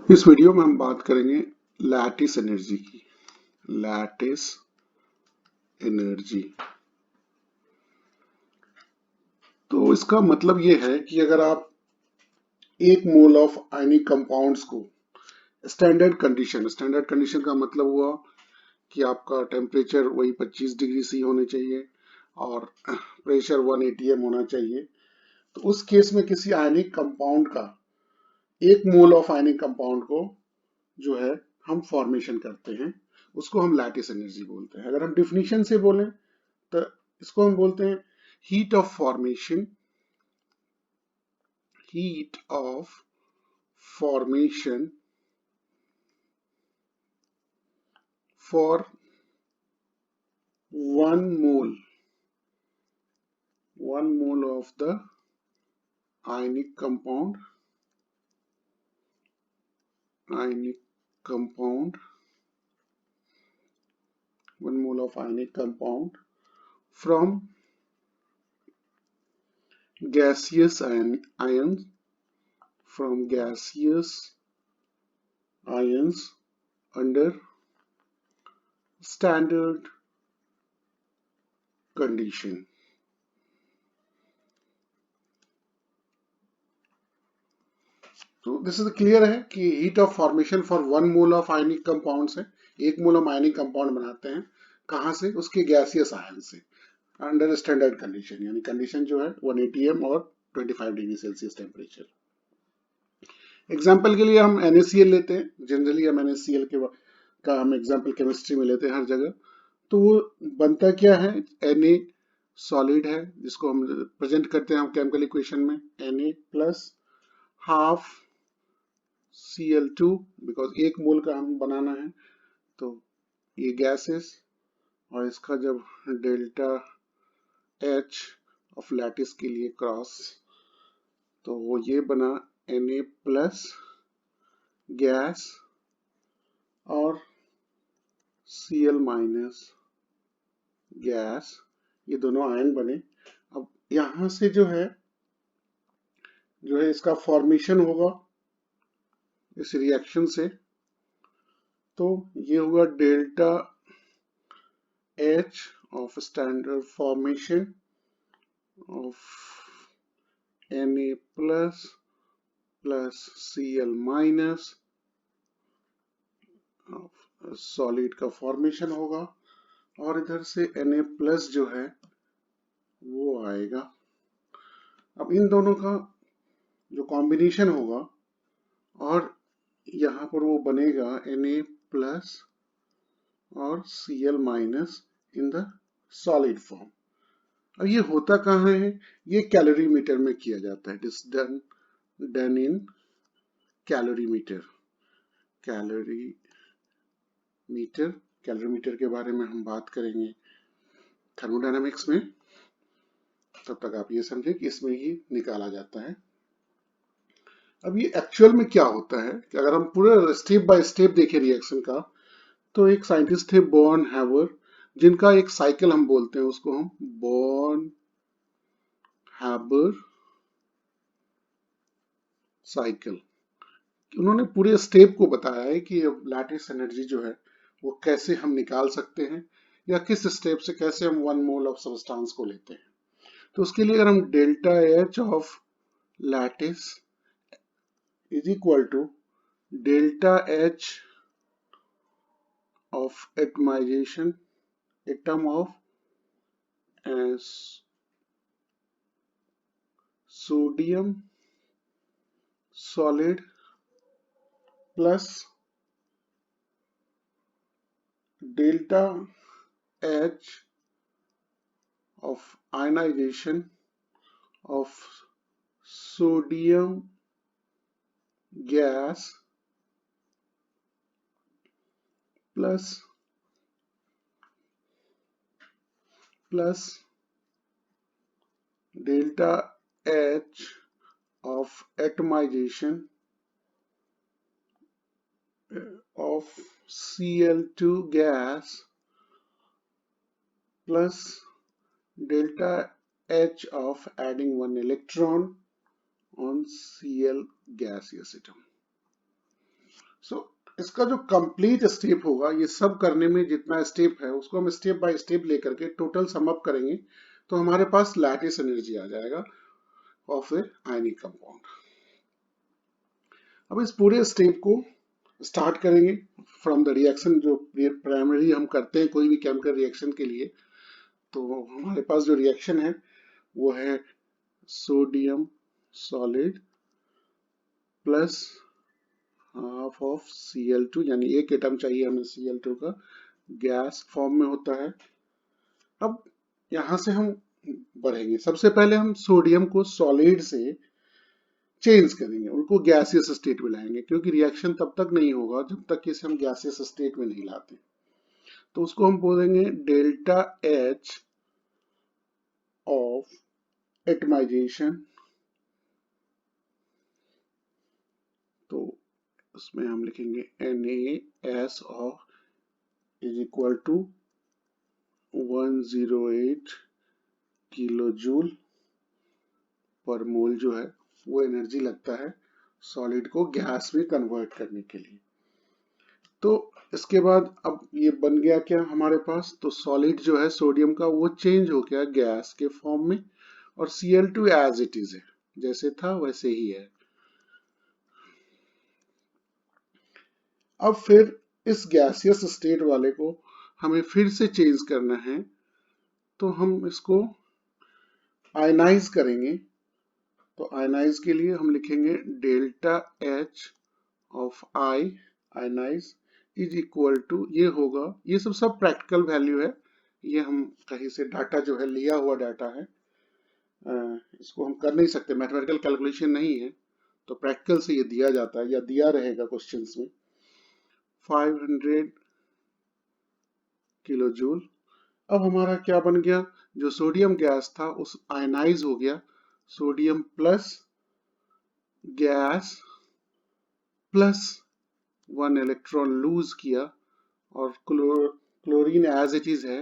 इस वीडियो में हम बात करेंगे लैटिस एनर्जी की। लैटिस एनर्जी तो इसका मतलब ये है कि अगर आप एक मोल ऑफ आयनिक कंपाउंड्स को स्टैंडर्ड कंडीशन का मतलब हुआ कि आपका टेम्परेचर वही 25 डिग्री सी होने चाहिए और प्रेशर 1 atm होना चाहिए। तो उस केस में किसी आयनिक कंपाउंड का एक मोल ऑफ आयनिक कंपाउंड को जो है हम फॉर्मेशन करते हैं, उसको हम लैटिस एनर्जी बोलते हैं। अगर हम डिफिनीशन से बोलें तो इसको हम बोलते हैं heat of formation. Heat of formation for one mole of the ionic compound one mole of ionic compound from gaseous ions under standard condition। तो दिस इज क्लियर है कि heat of formation for one mole of ionic compounds है। एक मोल हम ionic compound बनाते हैं कहाँ से? उसके गैसियस आयन से अंडर स्टैंडर्ड कंडीशन, यानी कंडीशन जो है 1 atm और 25 डिग्री सेल्सियस टेम्परेचर। एग्जाम्पल के लिए हम NaCl लेते हैं। जनरली हम NaCl का हम एग्जाम्पल केमिस्ट्री में लेते हैं हर जगह। तो वो बनता क्या है? Na सॉलिड है जिसको हम प्रेजेंट करते हैं हम केमिकल इक्वेशन में Na plus half Cl2, because एक मोल का हम बनाना है। तो ये गैसेस और इसका जब डेल्टा H ऑफ लैटिस के लिए क्रॉस, तो वो ये बना Na प्लस गैस और Cl माइनस गैस, ये दोनों आयन बने। अब यहां से जो है इसका फॉर्मेशन होगा इस रिएक्शन से। तो ये हुआ delta H of standard formation of Na plus Cl minus solid का फॉर्मेशन होगा, और इधर से Na प्लस जो है वो आएगा। अब इन दोनों का जो कॉम्बिनेशन होगा और यहाँ पर वो बनेगा Na प्लस और Cl minus in the solid form. अब ये होता कहाँ है? ये कैलोरीमीटर में किया जाता है। It is done in calorimeter. Calorimeter के बारे में हम बात करेंगे थर्मोडायनामिक्स में। तब तक आप ये समझे कि इसमें ही निकाला जाता है। अब ये एक्चुअल में क्या होता है कि अगर हम पूरा स्टेप बाय स्टेप देखें रिएक्शन का, तो एक साइंटिस्ट थे बॉर्न हैबर, जिनका एक साइकिल हम बोलते हैं, उसको हम बॉर्न हैबर साइकिल। उन्होंने पूरे स्टेप को बताया है कि लैटिस एनर्जी जो है वो कैसे हम निकाल सकते हैं, या किस स्टेप से कैसे हम वन मोल ऑफ सब्सटेंस को लेते हैं। तो उसके लिए अगर हम delta H of lattice is equal to delta H of atomization, atom of as sodium solid plus delta H of ionization of sodium gas plus delta H of atomization of Cl2 gas plus delta H of adding one electron on Cl gaseous atom। सो इसका जो complete step होगा, ये सब करने में जितना step है उसको हम स्टेप बाय स्टेप लेकर के टोटल सम अप करेंगे, तो हमारे पास लैटिस एनर्जी आ जाएगा ऑफ ए आयनिक कंपाउंड। अब इस पूरे स्टेप को स्टार्ट करेंगे फ्रॉम द रिएक्शन, जो प्राइमरी हम करते हैं कोई भी केमिकल रिएक्शन के लिए। तो हमारे पास जो रिएक्शन है वो है sodium solid plus half of Cl2, यानी एक एटम चाहिए हमें Cl2 का, गैस फॉर्म में होता है। अब यहां से हम बढ़ेंगे, सबसे पहले हम सोडियम को सॉलिड से चेंज करेंगे, उनको गैसियस स्टेट में लाएंगे, क्योंकि रिएक्शन तब तक नहीं होगा जब तक कि इसे हम गैसियस स्टेट में नहीं लाते। तो उसको हम बोलेंगे डेल्टा H ऑफ एटमाइजेशन। तो उसमें हम लिखेंगे NaS of is equal to 108 kilo joule per mole, जो है वो एनर्जी लगता है सॉलिड को गैस में कन्वर्ट करने के लिए। तो इसके बाद अब ये बन गया क्या हमारे पास, तो सॉलिड जो है सोडियम का वो चेंज हो गया गैस के फॉर्म में, और Cl2 एज इट इज है, जैसे था वैसे ही है। अब फिर इस गैसियस स्टेट वाले को हमें फिर से चेंज करना है, तो हम इसको आयनाइज करेंगे। तो आयनाइज के लिए हम लिखेंगे delta H of I, ionize is equal to, ये होगा, ये सब प्रैक्टिकल वैल्यू है, ये हम कहीं से डाटा जो है लिया हुआ डाटा है, इसको हम कर नहीं सकते, मैथमेटिकल कैलकुलेशन नहीं है, तो प्रैक्टिकल से ये दिया जाता है या दिया रहेगा क्वेश्चंस में। 500 किलो जूल। अब हमारा क्या बन गया, जो सोडियम गैस था उस आयनाइज हो गया, sodium plus gas plus 1 electron lose किया, और क्लोरीन एज इट इज है,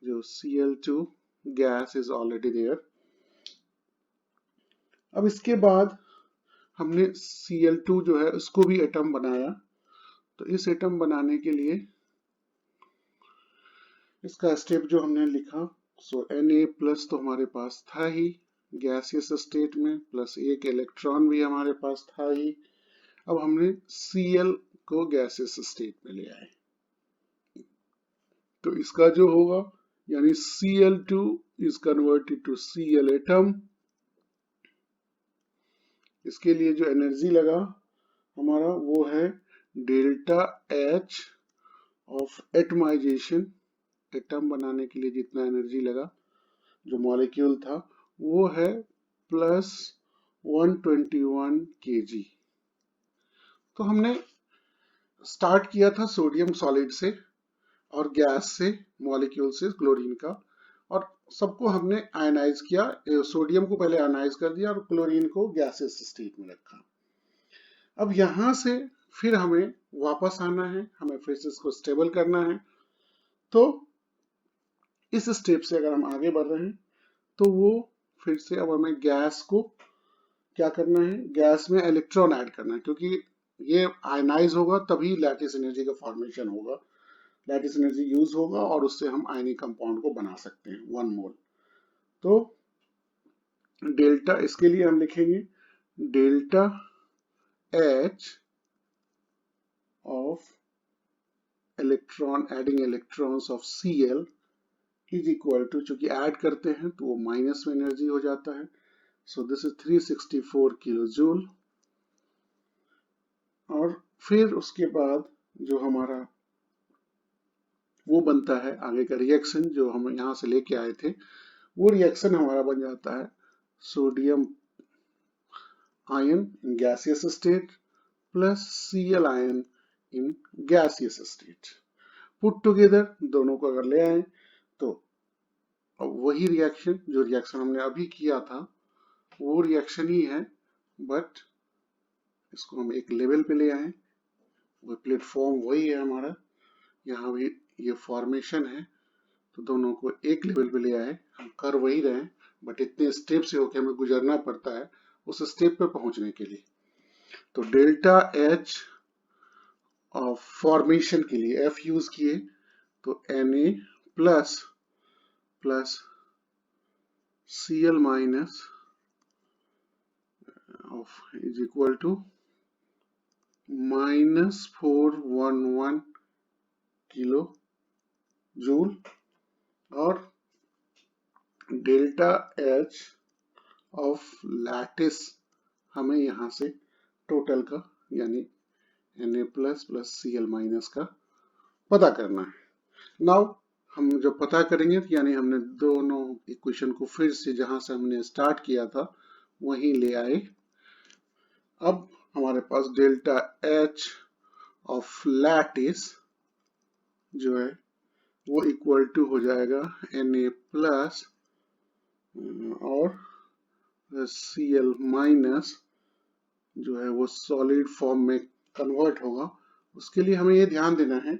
जो Cl2 gas is already there. अब इसके बाद हमने Cl2 जो है उसको भी एटम बनाया, तो इस एटम बनाने के लिए इसका स्टेप जो हमने लिखा, सो Na प्लस तो हमारे पास था ही गैसियस स्टेट में, प्लस एक इलेक्ट्रॉन भी हमारे पास था ही। अब हमने Cl को गैसियस स्टेट में ले आए, तो इसका जो होगा, यानी Cl2 is converted to Cl atom. इसके लिए जो एनर्जी लगा हमारा वो है delta H of atomization, atom बनाने के लिए जितना एनर्जी लगा जो मॉलिक्यूल था वो है प्लस 121 kg। तो हमने स्टार्ट किया था सोडियम सॉलिड से और गैस से, मॉलिक्यूल से क्लोरीन का, और सबको हमने आयनाइज किया, सोडियम को पहले आयनाइज कर दिया और क्लोरीन को गैसियस स्टेट में रखा। अब यहां से फिर हमें वापस आना है, हमें फिर से इसको स्टेबल करना है। तो इस स्टेप से अगर हम आगे बढ़ रहे हैं तो वो फिर से अब हमें गैस को क्या करना है, गैस में इलेक्ट्रॉन ऐड करना है, क्योंकि ये आयनाइज होगा तभी लैटिस एनर्जी का फॉर्मेशन होगा, लैटिस एनर्जी यूज होगा और उससे हम आयनिक कंपाउंड को बना सकते हैं 1 मोल। तो डेल्टा, इसके लिए हम लिखेंगे delta H of electron, adding electrons of Cl is equal to, चूंकि ऐड करते हैं तो वो माइनस में एनर्जी हो जाता है, so this is 364 kilo joule. और फिर उसके बाद जो हमारा वो बनता है आगे का रिएक्शन जो हम यहाँ से लेके आए थे, वो रिएक्शन हमारा बन जाता है sodium ion in gaseous state plus Cl ion in gaseous state, put together दोनों को अगर ले आए तो वही रिएक्शन, जो रिएक्शन हमने अभी किया था वो रिएक्शन ही है, बट इसको हम एक लेवल पे ले आए, वो प्लेटफॉर्म वही है हमारा, यहाँ भी ये फॉर्मेशन है, तो दोनों को एक लेवल पे ले आए, हम कर वही रहे हैं, बट इतने स्टेप से होकर हमें गुजरना पड़ता है उस स्टेप पे पहुंचने के लिए। तो डेल्टा H फॉर्मेशन के लिए F यूज किए तो Na plus plus Cl minus of is equal to -411 kilo joule और डेल्टा H ऑफ लैटिस हमें यहाँ से टोटल का यानी Na plus plus Cl minus का पता करना है। नाउ हम जब पता करेंगे यानी हमने दोनों इक्वेशन को फिर से जहां से हमने स्टार्ट किया था वहीं ले आए। अब हमारे पास डेल्टा H ऑफ लैटिस जो है वो इक्वल टू हो जाएगा Na प्लस और Cl माइनस जो है वो सॉलिड फॉर्म में कन्वर्ट होगा। उसके लिए हमें ये ध्यान देना है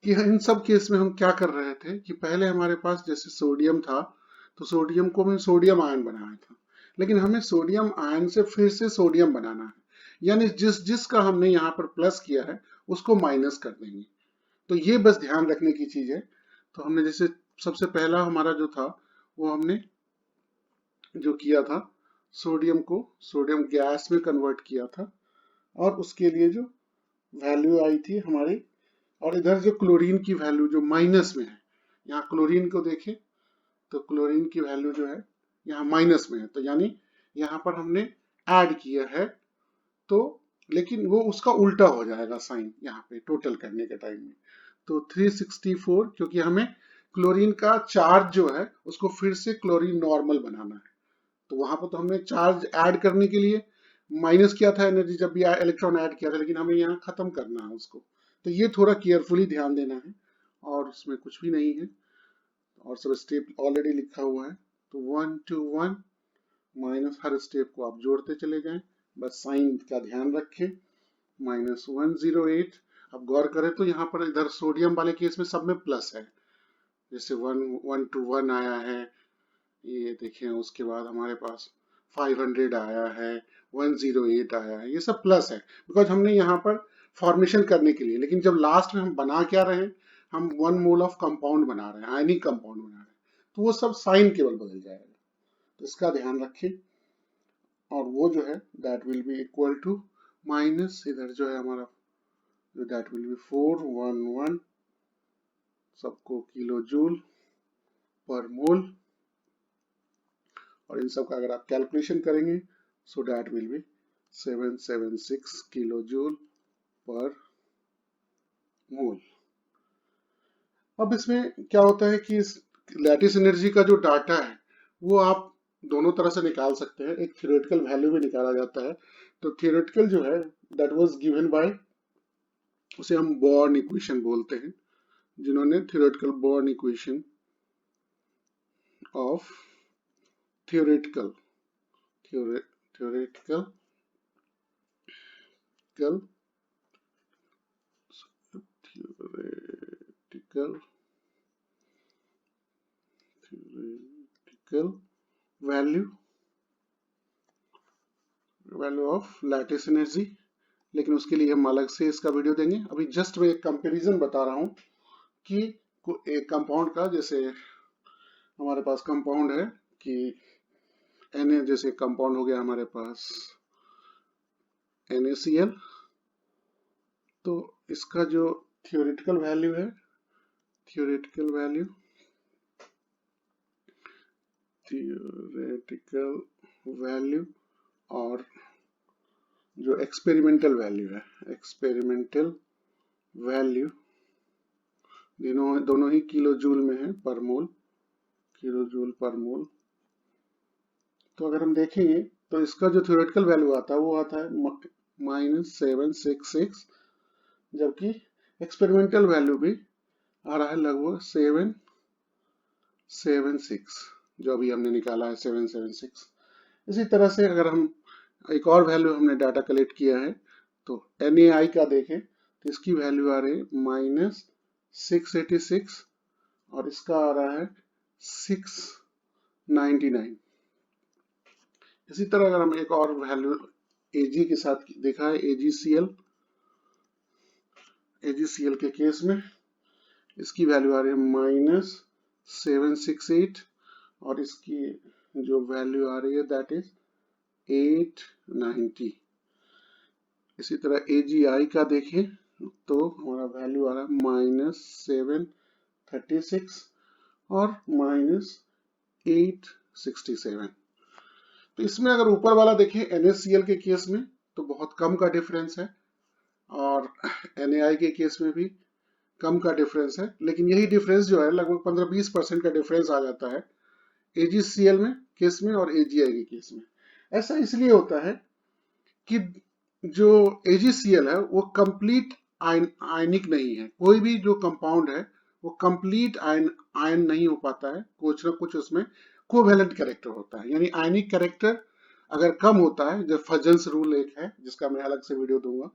कि इन सब केस में हम क्या कर रहे थे कि पहले हमारे पास जैसे सोडियम था तो सोडियम को हमने सोडियम आयन बनाया था, लेकिन हमें सोडियम आयन से फिर से सोडियम बनाना है, यानी जिसका हमने यहाँ पर प्लस किया है उसको माइनस कर देंगे। तो ये बस ध्यान रखने की चीज है। तो हमने जैसे सबसे पहला हमारा जो था वो हमने जो किया था सोडियम को सोडियम गैस में कन्वर्ट किया था और उसके लिए जो वैल्यू आई थी हमारी, और इधर जो क्लोरीन की वैल्यू जो माइनस में है, यहाँ क्लोरीन को देखें तो क्लोरीन की वैल्यू जो है यहाँ माइनस में है, तो यानी यहाँ पर हमने ऐड किया है तो लेकिन वो उसका उल्टा हो जाएगा साइन यहाँ पे टोटल करने के टाइम में। तो 364 क्योंकि हमें क्लोरीन का चार्ज जो है उसको फिर से क्लोरीन नॉर्मल बनाना है, तो वहां पर तो हमने चार्ज ऐड करने के लिए माइनस किया था एनर्जी जब भी इलेक्ट्रॉन ऐड किया था, लेकिन हमें यहाँ खत्म करना है उसको। तो ये थोड़ा केयरफुली ध्यान देना है और उसमें कुछ भी नहीं है और सब स्टेप ऑलरेडी लिखा हुआ है। तो 1 to 1 माइनस हर स्टेप को आप जोड़ते चले जाएं, बस साइन का ध्यान रखें। -108 अब गौर करें तो यहाँ पर इधर सोडियम वाले केस में सब में प्लस है, जैसे 1 to 1 आया है, ये देखें उसके बाद हमारे पास 500 आया है, 108 आया है, ये सब प्लस है बिकॉज हमने यहाँ पर फॉर्मेशन करने के लिए। लेकिन जब लास्ट में हम बना क्या रहे हैं, हम 1 मोल ऑफ कंपाउंड बना रहे हैं, आयनिक कंपाउंड बना रहे हैं, तो वो सब साइन केवल बदल जाएगा, तो इसका ध्यान रखें। और वो जो है that will be equal to minus इधर जो है हमारा दैट विल बी 411 सबको किलो जूल पर मोल, और इन सब का अगर आप कैलकुलेशन करेंगे so that will be 776 kilo joule per mole. अब इसमें क्या होता है कि इस लैटिस एनर्जी का जो डाटा है वो आप दोनों तरह से निकाल सकते हैं, एक थ्योरेटिकल वैल्यू में निकाला जाता है। तो थ्योरेटिकल जो है दैट वाज गिवन बाय, उसे हम बॉर्न इक्वेशन बोलते हैं, जिन्होंने theoretical born equation of theoretical theoretical value of lattice energy. लेकिन उसके लिए हम अलग से इसका वीडियो देंगे। अभी जस्ट मैं एक कंपैरिजन बता रहा हूं कि एक कंपाउंड का, जैसे हमारे पास कंपाउंड है कि Na जैसे कंपाउंड हो गया हमारे पास NaCl, तो इसका जो थियोरेटिकल वैल्यू है, थियोरेटिकल वैल्यू और जो एक्सपेरिमेंटल वैल्यू है, एक्सपेरिमेंटल वैल्यू दोनों ही किलो जूल में है पर मोल, किलो जूल पर मोल। तो अगर हम देखेंगे तो इसका जो थ्योरेटिकल वैल्यू आता है वो आता है -766, जबकि एक्सपेरिमेंटल वैल्यू भी आ रहा है लगभग 776, जो अभी हमने निकाला है 776। इसी तरह से अगर हम एक और वैल्यू हमने डाटा कलेक्ट किया है तो NaI का देखें तो इसकी वैल्यू आ रही है -686 और इसका आ रहा है 699। इसी तरह अगर हम एक और वैल्यू Ag के साथ देखा है, AgCl, AgCl के केस में इसकी वैल्यू आ रही है -768 और इसकी जो वैल्यू आ रही है दैट इज 890। इसी तरह AgI का देखें तो हमारा वैल्यू आ रहा है -736 और -867। तो इसमें अगर ऊपर वाला देखें NaCl के केस में तो बहुत कम का डिफरेंस है और NaI के केस में भी कम का डिफरेंस है, लेकिन यही डिफरेंस जो है लगभग 15-20% का डिफरेंस आ जाता है AgCl में केस में और AgI के केस में। ऐसा इसलिए होता है कि जो AgCl है वो कंप्लीट आयनिक नहीं है। कोई भी जो कंपाउंड है वो कंप्लीट आयन नहीं हो पाता है, कुछ ना कुछ उसमें कोवेलेंट कैरेक्टर होता है। यानी आयनिक कैरेक्टर अगर कम होता है, जो फजन्स रूल एक है जिसका मैं अलग से वीडियो दूंगा,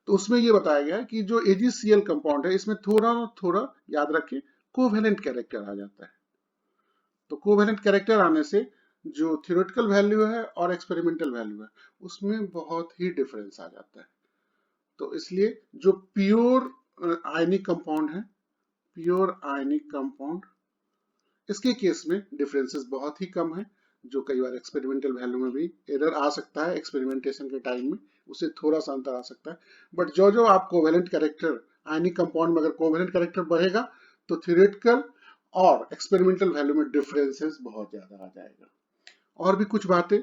तो उसमें ये बताया गया है कि जो AgCl कंपाउंड है इसमें थोड़ा थोड़ा याद रखें कोवेलेंट कैरेक्टर आ जाता है। तो कोवेलेंट कैरेक्टर आने से जो थ्योरेटिकल वैल्यू है और एक्सपेरिमेंटल वैल्यू है उसमें बहुत ही डिफरेंस आ जाता है। तो इसलिए जो प्योर आयनिक कंपाउंड है, प्योर आयनिक कंपाउंड, इसके केस में डिफरेंसेस बहुत ही कम है, जो कई बार एक्सपेरिमेंटल वैल्यू में भी एरर आ सकता है एक्सपेरिमेंटेशन के टाइम में, उससे थोड़ा सा अंतर आ सकता है। बट जो जो आप कोवेलेंट कैरेक्टर आयनिक कंपाउंड में अगर कोवेलेंट कैरेक्टर बढ़ेगा तो थ्योरेटिकल और एक्सपेरिमेंटल वैल्यू में डिफरेंसेस बहुत ज्यादा आ जाएगा। और भी कुछ बातें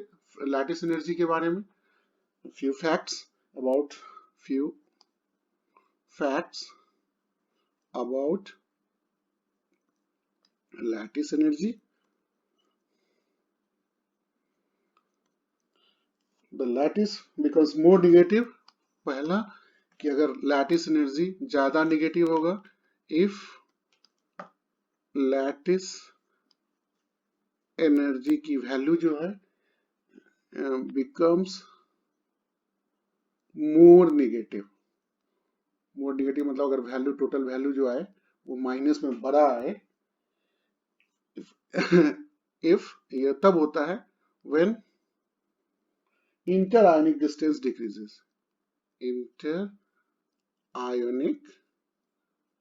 लैटिस एनर्जी के बारे में, few facts about lattice energy. The lattice becomes more negative. पहला कि अगर लैटिस एनर्जी ज्यादा नेगेटिव होगा, इफ लैटिस एनर्जी की वैल्यू जो है becomes more negative मतलब अगर वैल्यू टोटल वैल्यू जो है वो माइनस में बड़ा आए, if ये तब होता है when inter-ionic distance decreases, inter-ionic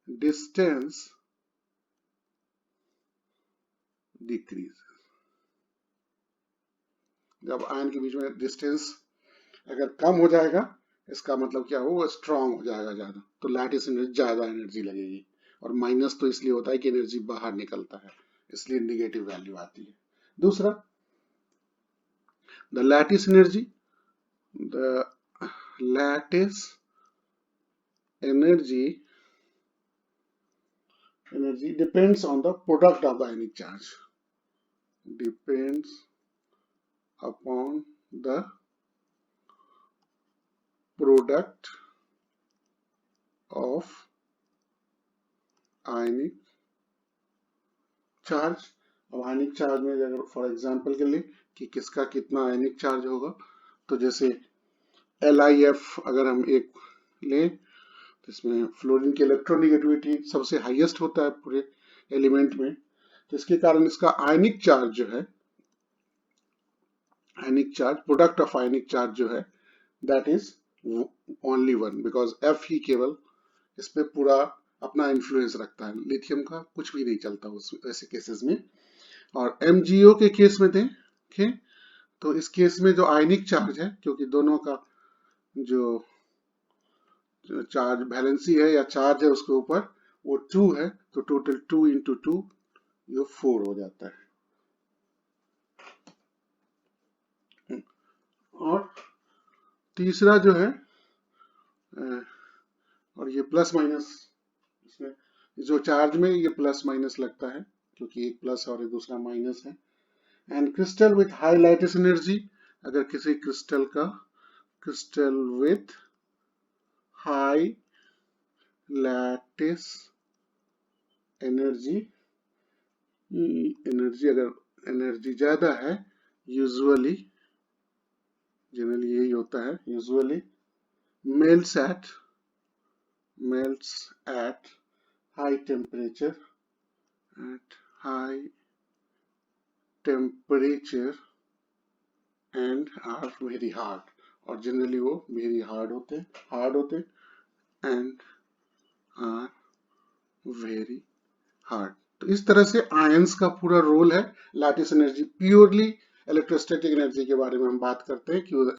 distance decreases। जब आयन के बीच में डिस्टेंस अगर कम हो जाएगा इसका मतलब क्या हो, वो स्ट्रांग हो जाएगा ज्यादा, तो लैटिस एनर्जी ज्यादा एनर्जी लगेगी। और माइनस तो इसलिए होता है कि एनर्जी बाहर निकलता है, इसलिए निगेटिव वैल्यू आती है। दूसरा, the lattice energy depends on the product of the ionic charge, depends upon the product of ionic charge। अब आयनिक चार्ज में अगर फॉर एग्जांपल के लिए कि किसका कितना आयनिक चार्ज होगा, तो जैसे LiF अगर हम एक लें तो इसमें फ्लोरीन की इलेक्ट्रोनेगेटिविटी सबसे हाईएस्ट होता है पूरे एलिमेंट में, तो इसके कारण इसका आयनिक चार्ज जो है, आयनिक charge product of ionic charge जो है that is only 1, because F ही केवल इस पे पूरा अपना इन्फ्लुएंस रखता है, लिथियम का कुछ भी नहीं चलता उस ऐसे केसेस में। और MgO के केस में देखें तो इस केस में जो आयनिक चार्ज है, क्योंकि दोनों का जो चार्ज वैलेंसी है या चार्ज है उसके ऊपर वो 2 है, तो टोटल 2 into 2 ये 4 हो जाता है। और तीसरा जो है, और ये प्लस माइनस, इसमें जो चार्ज में ये प्लस माइनस लगता है क्योंकि एक प्लस और दूसरा माइनस है। And crystal with high lattice energy, अगर किसी crystal with high lattice energy अगर एनर्जी ज्यादा है, यूजुअली जनरली यही होता है, usually melts at high temperature and are very hard, और जनरली वो very hard होते and आर वेरी हार्ड। तो इस तरह से आयंस का पूरा रोल है। Lattice energy purely electrostatic energy के बारे में हम बात करते हैं कि